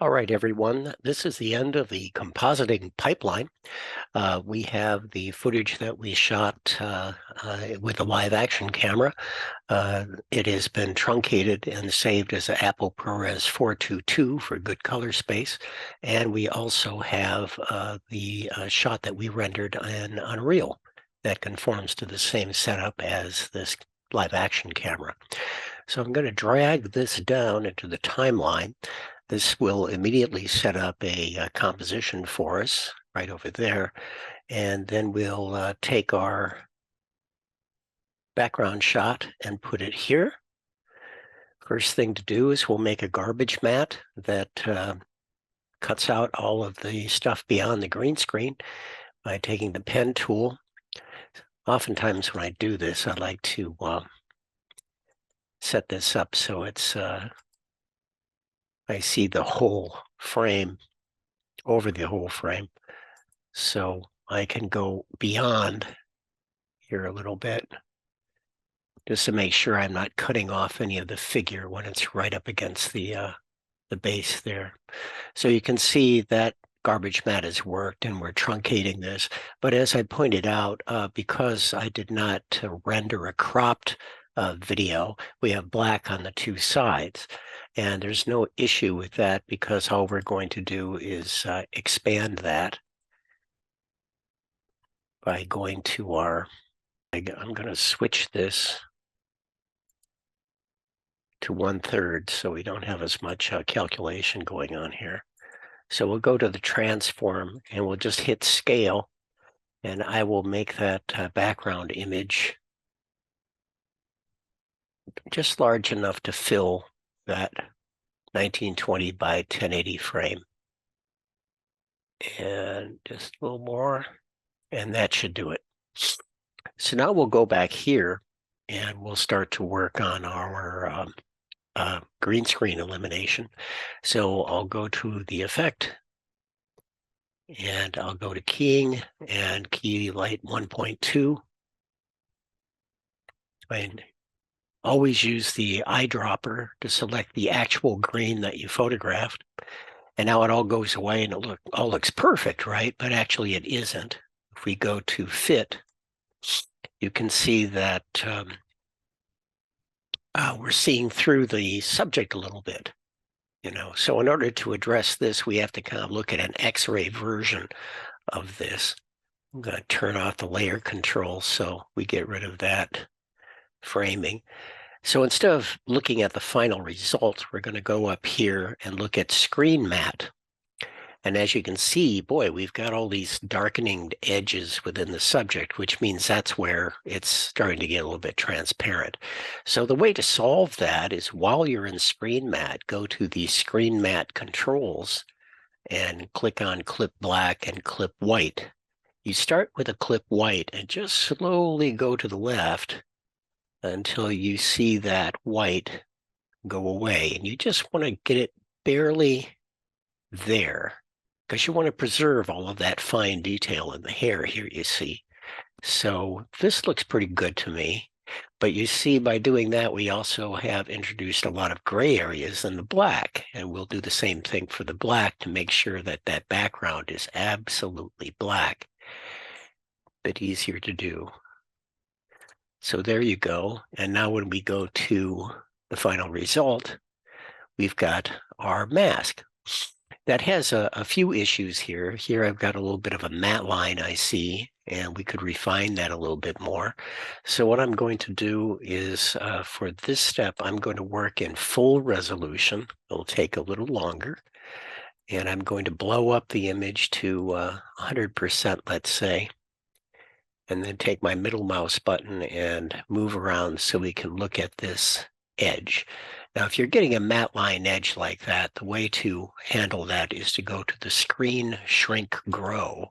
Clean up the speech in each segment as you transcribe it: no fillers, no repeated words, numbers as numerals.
All right, everyone. This is the end of the compositing pipeline. We have the footage that we shot with a live action camera. It has been truncated and saved as an Apple ProRes 422 for good color space. And we also have the shot that we rendered in Unreal that conforms to the same setup as this live action camera. So I'm going to drag this down into the timeline. This will immediately set up a composition for us right over there. And then we'll take our background shot and put it here. First thing to do is we'll make a garbage mat that cuts out all of the stuff beyond the green screen by taking the pen tool. Oftentimes when I do this, I like to set this up so it's I see the whole frame over the whole frame. So I can go beyond here a little bit just to make sure I'm not cutting off any of the figure when it's right up against the base there. So you can see that garbage mat has worked and we're truncating this. But as I pointed out, because I did not render a cropped video, we have black on the two sides. And there's no issue with that because all we're going to do is expand that by going to I'm going to switch this to 1/3 so we don't have as much calculation going on here. So we'll go to the transform and we'll just hit scale, and I will make that background image just large enough to fill that 1920 by 1080 frame. And just a little more, and that should do it. So now we'll go back here and we'll start to work on our green screen elimination. So I'll go to the effect and I'll go to keying and key light 1.2. And always use the eyedropper to select the actual green that you photographed. And now it all goes away and it all looks perfect, right? But actually it isn't. If we go to fit, you can see that we're seeing through the subject a little bit. So in order to address this, we have to kind of look at an X-ray version of this. I'm going to turn off the layer control so we get rid of that framing. So instead of looking at the final result, we're going to go up here and look at screen mat. And as you can see, boy, we've got all these darkening edges within the subject, which means that's where it's starting to get a little bit transparent. So the way to solve that is while you're in screen mat, go to the screen mat controls and click on clip black and clip white. You start with a clip white and just slowly go to the left until you see that white go away. And you just want to get it barely there because you want to preserve all of that fine detail in the hair here, you see. So this looks pretty good to me. But you see, by doing that, we also have introduced a lot of gray areas in the black. And we'll do the same thing for the black to make sure that that background is absolutely black. Bit easier to do. So there you go. And now when we go to the final result, we've got our mask. That has a few issues here. Here I've got a little bit of a matte line I see, and we could refine that a little bit more. So what I'm going to do is for this step, I'm going to work in full resolution. It'll take a little longer. And I'm going to blow up the image to 100%, let's say, and then take my middle mouse button and move around so we can look at this edge. Now, if you're getting a matte line edge like that, the way to handle that is to go to the screen shrink grow.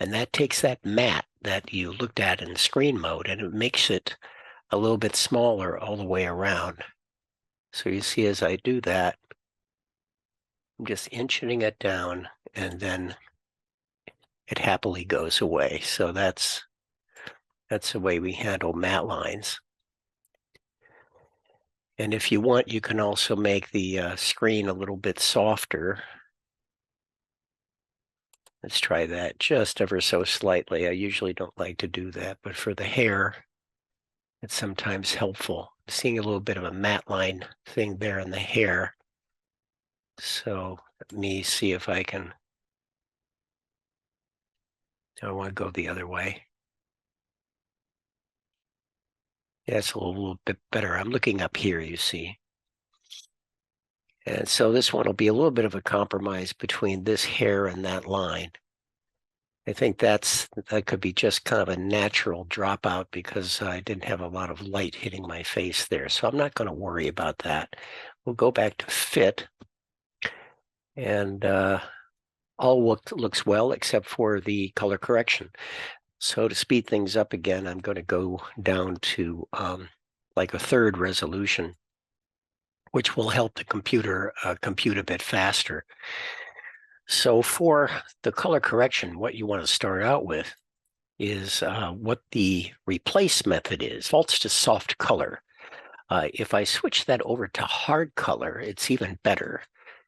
And that takes that matte that you looked at in screen mode and it makes it a little bit smaller all the way around. So you see as I do that, I'm just inching it down and then it happily goes away. So that's the way we handle matte lines. And if you want, you can also make the screen a little bit softer. Let's try that just ever so slightly. I usually don't like to do that, but for the hair, it's sometimes helpful. Seeing a little bit of a matte line thing there in the hair. So let me see if I can. I want to go the other way. Yeah, it's a little bit better. I'm looking up here, you see. And so this one will be a little bit of a compromise between this hair and that line. I think that could be just kind of a natural dropout because I didn't have a lot of light hitting my face there. So I'm not going to worry about that. We'll go back to fit. And all looks well except for the color correction. So to speed things up again, I'm going to go down to like a third resolution, which will help the computer compute a bit faster. So for the color correction, what you want to start out with is what the replace method is. Defaults to soft color. If I switch that over to hard color, it's even better.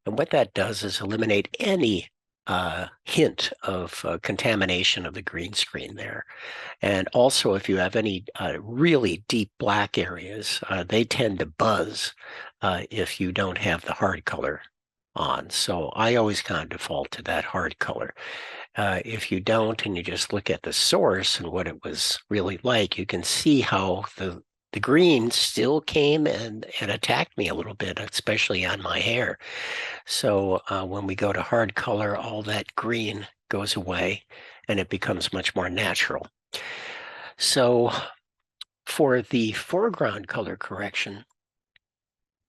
And what that does is eliminate any hint of contamination of the green screen there. And also, if you have any really deep black areas, they tend to buzz if you don't have the hard color on. So I always kind of default to that hard color. If you don't and you just look at the source and what it was really like, you can see how the green still came and attacked me a little bit, especially on my hair. So when we go to hard color, all that green goes away and it becomes much more natural. So for the foreground color correction,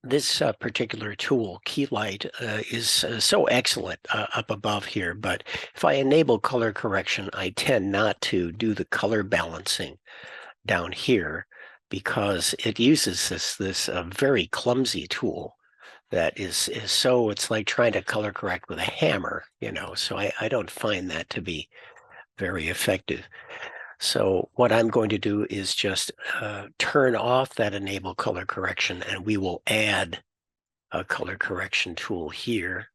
this particular tool, Key Light, is so excellent up above here. But if I enable color correction, I tend not to do the color balancing down here because it uses this very clumsy tool that is so, it's like trying to color correct with a hammer, so I don't find that to be very effective. So what I'm going to do is just turn off that enable color correction, and we will add a color correction tool here.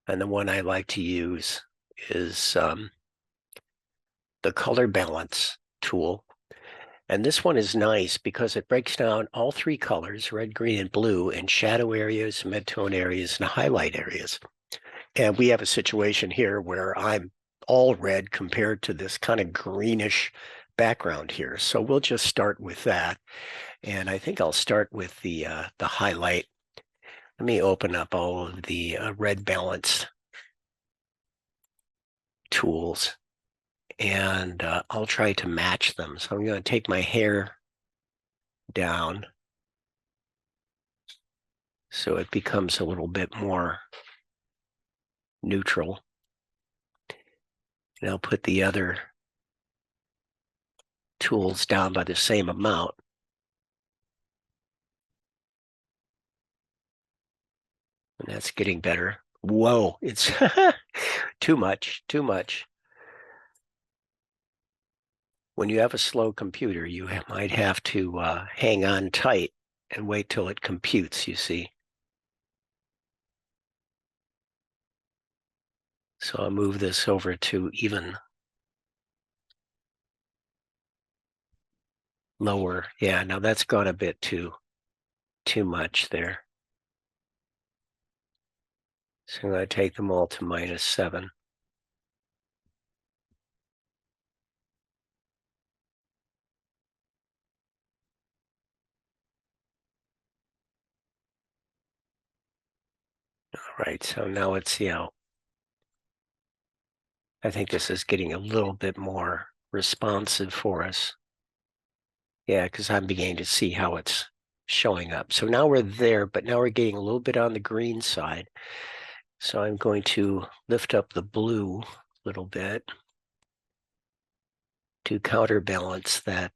And the one I like to use is the color balance tool. And this one is nice because it breaks down all three colors, red, green, and blue, in shadow areas, midtone areas, and highlight areas. And we have a situation here where I'm all red compared to this kind of greenish background here. So we'll just start with that. And I think I'll start with the highlight. Let me open up all of the red balance tools, and I'll try to match them. So I'm going to take my hair down so it becomes a little bit more neutral. And I'll put the other tools down by the same amount. And that's getting better. Whoa, it's too much. When you have a slow computer, you might have to hang on tight and wait till it computes, you see. So I'll move this over to even lower. Yeah, now that's gone a bit too much there. So I'm going to take them all to -7. All right, so now let's see how. I think this is getting a little bit more responsive for us. Yeah, because I'm beginning to see how it's showing up. So now we're there, but now we're getting a little bit on the green side. So I'm going to lift up the blue a little bit to counterbalance that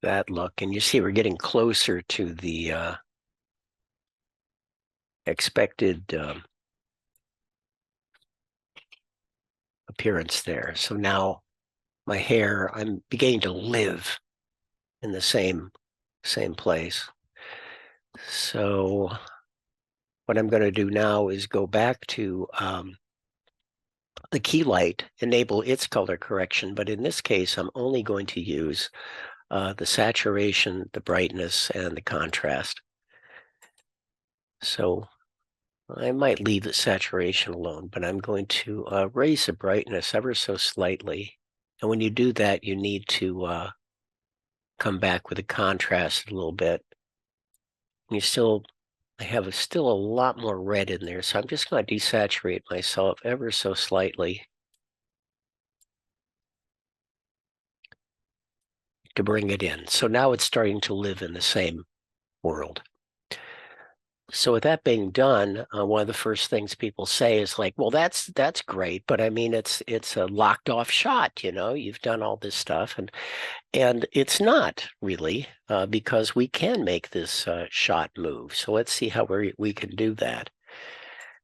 that look. And you see we're getting closer to the expected appearance there. So now my hair, I'm beginning to live in the same place. So what I'm going to do now is go back to the key light, enable its color correction, but in this case, I'm only going to use the saturation, the brightness, and the contrast. So I might leave the saturation alone, but I'm going to raise the brightness ever so slightly. And when you do that, you need to come back with the contrast a little bit. I have still a lot more red in there, so I'm just going to desaturate myself ever so slightly to bring it in. So now it's starting to live in the same world. So with that being done, one of the first things people say is like, well, that's great, but I mean, it's a locked off shot, you've done all this stuff, and it's not really, because we can make this shot move. So let's see how we can do that.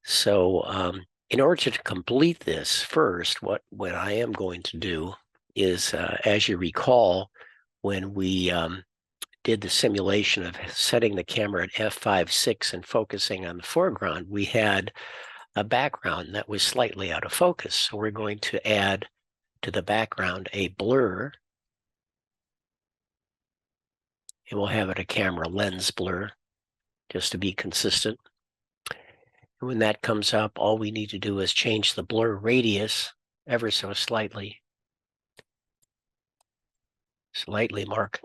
So in order to complete this first, what I am going to do is, as you recall, when we did the simulation of setting the camera at f5.6 and focusing on the foreground, we had a background that was slightly out of focus. So we're going to add to the background a blur, and we'll have it a camera lens blur just to be consistent. And when that comes up, all we need to do is change the blur radius ever so slightly. Mark.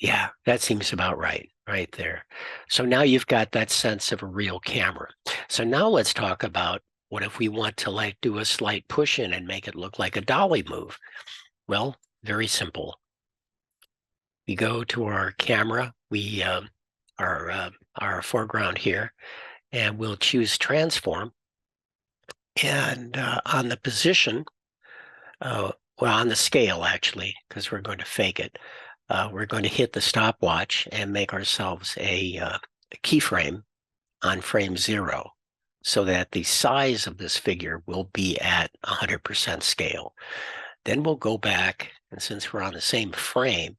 Yeah, that seems about right there. So now you've got that sense of a real camera. So now let's talk about what if we want to like do a slight push in and make it look like a dolly move? Well, very simple. We go to our camera, we our foreground here, and we'll choose transform. And on the position, well, on the scale actually, because we're going to fake it. We're going to hit the stopwatch and make ourselves a keyframe on frame 0 so that the size of this figure will be at 100% scale. Then we'll go back, and since we're on the same frame,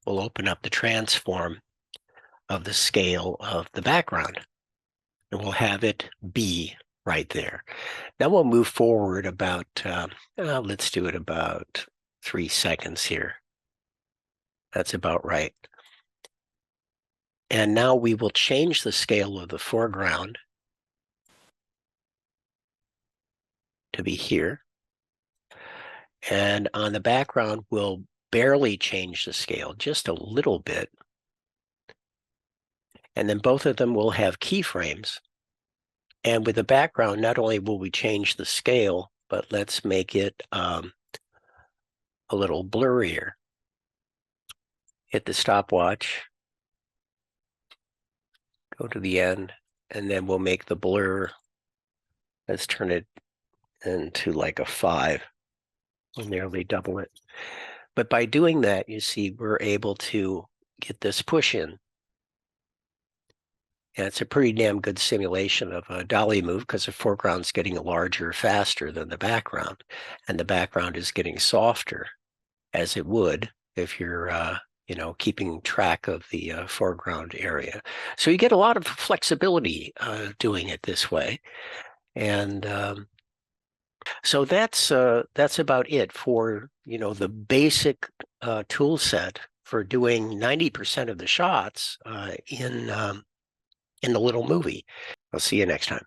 we'll open up the transform of the scale of the background, and we'll have it be right there. Now we'll move forward about, let's do it about 3 seconds here. That's about right. And now we will change the scale of the foreground to be here. And on the background, we'll barely change the scale, just a little bit. And then both of them will have keyframes. And with the background, not only will we change the scale, but let's make it a little blurrier. Hit the stopwatch, go to the end, and then we'll make the blur. Let's turn it into like a 5. We'll nearly double it. But by doing that, you see, we're able to get this push in. And it's a pretty damn good simulation of a dolly move because the foreground's getting larger faster than the background, and the background is getting softer, as it would if you're keeping track of the foreground area. So you get a lot of flexibility doing it this way. And so that's about it for the basic tool set for doing 90% of the shots in the little movie. I'll see you next time.